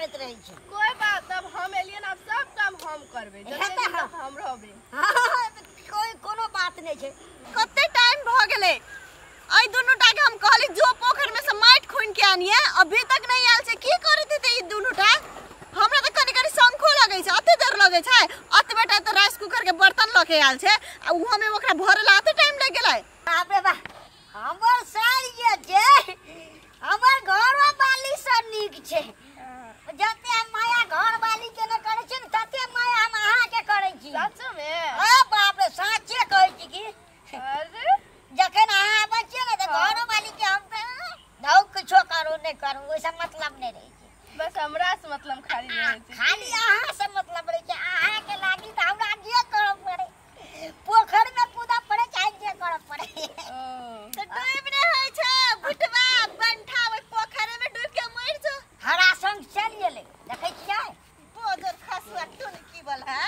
करत रही छे। कोई बात तब हम एलियन अब सब काम हम करबे जते हम रहबे। हां कोई कोनो बात नहीं छे। कते टाइम भ गेले आई दुनुटा के हम कहली जो पोखर में से माइट खून के आनिए अभी तक नहीं आयल छे। की करते थे ई दुनुटा? हमरा त कनी कनी शंखो लगे छे अते देर लगे छे। अत बेटा त राइस कुकर के बर्तन लके आयल छे आ उ हमें ओकरा भरे ला अते टाइम लग गेलै। बाप रे बा हमर सारी जे छे हमर घरवा वाली से नीक छे। जते माया घर वाली के न करे छे तते माया हम अहा के करे छी। सच में? हां बाप रे साचे कहै छी की। अरे जखन अहा आबै छिए न त घर वाली के हम दाऊ कुछो करो नहीं करो ओइसा मतलब नहीं रही छे। बस हमरा से मतलब खाली रहे छे। खाली अहा से मतलब रही छे। अहा के लागी त हमरा जे करो पड़े पोखर में कूदा पड़े चाहे जे करो पड़े। तो डूब ने होय छे बुटवा बंठा ओय पोखरे में डूब के मर जो। हरा संग चल गेले देखै छियै बोजर खसुआ टुन की बोल है।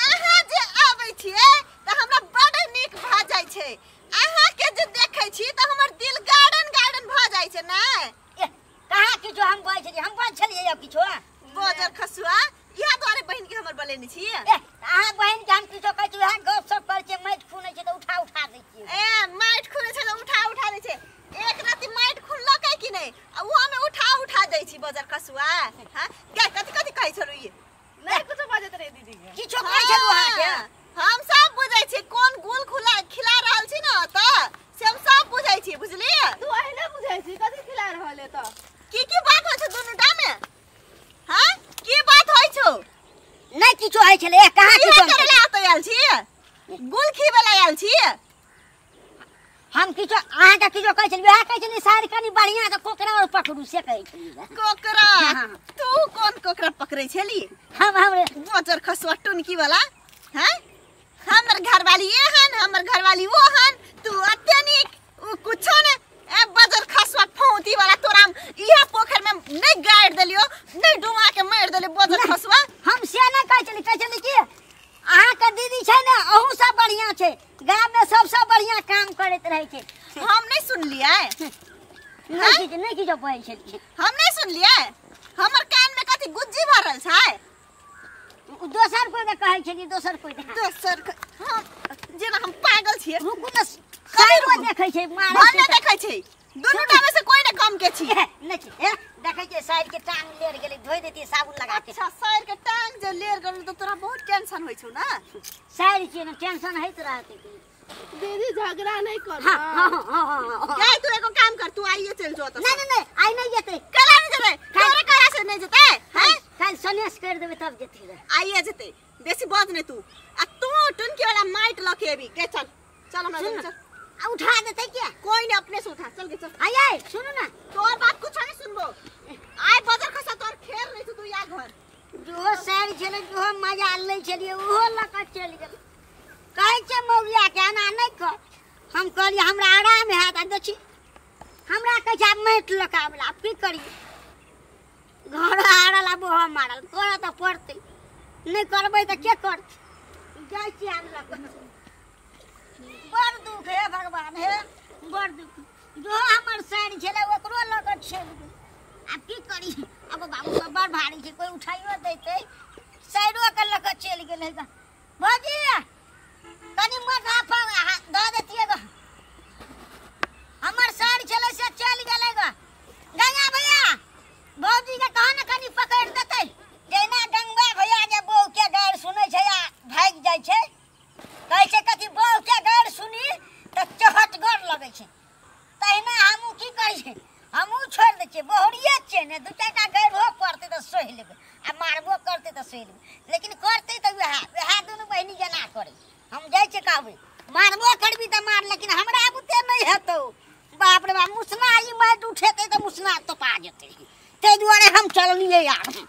अहा जे आबै छिए त हमरा बड़ नीक भ जाय छे। अहा के जे देखै छी त हमर दिल गार्डन गार्डन भ जाय छे ना। कहा किछो हम कहै छी हम कहै छलिए अब किछो बोजर खसुआ इहा द्वारे बहिन के हमर बोलेनी छी। अहा बहन के हम किछो कहै छी वह गप सब कर छै माइट खूनै छै त उठा उठा दै छी। माइट खूनै छै त उठा उठा दै छै। एक राती माइट खूनलो कै कि नहीं आ उहा में उठा उठा दै छी बोजर खसुआ। हां क्या कथि कथि कहै छलु ये? नहीं कुछ बाजत रहे दीदी के। किछो कहै छलु अहा के हम सब बुझै छी कोन गुल खुला खिला रहल छी न त से हम सब बुझै छी बुझली। तू अहिने बुझै छी कथि खिला रहले त? की बात होय छै दुनुटा में? हां की बात होय छौ? नहीं किछो है छले कहा किछो करे ला त आयल छी गुल खीबे ला आयल छी। हम किछो अहा के किछो कहै छलिए वह कहै छलिए सारी कनी बढ़िया त कोकरा और पकड़ू से कहै छलिए। कोकरा तू कोन कोकरा पकड़ै छली? हम बोजर खसुआ टुनकी वाला। हैं हमर घरवाली एहन हमर घरवाली ओहन तू अते नीक कुछो ने ए बोजर खसुआ फौती वाला तोरा इहा पोखर में नहीं गाड़ देलियो नहीं डुमा के मार देले बोजर खसुआ। हम से न कहै छली कि अहा के दीदी छै न अहू सब बढ़िया छै गांव में सबसे बढ़िया काम करत रहै छै। हम नहीं सुनलिए नहीं किछो कहै छली हम नहीं सुनलिए। हमर कान में कथि गुज्जी भरल छै? दोसर कोई के कहै छली दोसर कोई के दोसर हम जेना हम पागल छिए। रुकू न साइरो देखै छै मारै भन्ने देखै छै दुनुटा में से कोई ने कम के छी। नहीं छै देखै छै साइड के टांग लेर गेलै धोइ देती साबुन लगा के। अच्छा साइड के टांग जे लेर गेल त तोरा बहुत टेंशन होय छौ ना। साइड के न टेंशन हैत रहते दीदी झगड़ा नहीं कर। हां जाय तू एगो काम कर तू आइए चल जो त। नहीं आई नहीं जेते कला नहीं जेते तोरे कला से नहीं जेते हैं कल सनेस कर देबे तब जेते रे आइए जेते बेसी बात नहीं तू आ तू टुनकी वाला माइट लके भी के चल चल हमरा चल उठा देते क्या कोई नहीं अपने से उठा चल के चल। आई सुनो ना तोर बात कुछ नहीं सुनबो आय बजर खसा तोर खेल नहीं तू या घर जो साइड छले जो मजा ले छलिए ओहो लका चल गेल कहै छै मौलिया के आना नहीं कर। हम कहली हमरा आराम है त देखी हमरा कहै छै माइट लका वाला अब की करी घर आड़ल अब हम मारल कर त पड़ते नहीं करबै त के कर जाय छी हम लका बड़ दुख है भगवान है बड़ दुख जो हमर साइड छले ओकरो लका छल गेल अब की करी। अब बाबू सब बड़ भारी छै कोई उठाइयो देते साइडो के लका चल गेल है भौजी कनी मोटा द देतिए ग हमर साइड छले से चल गेले ग गंगा भैया भौजी के कहा न कनी पकड़ देते जेना गंगा भैया जे बहू के गाड़ सुनै छै या भाग जाय छै कहै छै कथि बहू के गाड़ सुनी त चहटगर लगै छै तहिना हमहू की करै छै हमहू छोड़ दै छियै बहुरिये छै ने दू चारिटा गाड़ हो पड़ते त सहि लेबै आ मारबो करते त सहि लेबै लेकिन करते त वह दुनू बहिनी जना करे हम जाय छै कहबै मारबो करबी त मार लेकिन हमरा बुते नहीं हेतौ बाप रे बाप मुसना ई माइट उठेतै त मुसना तो पा जेतै तै दुआरे हम चललिए यार।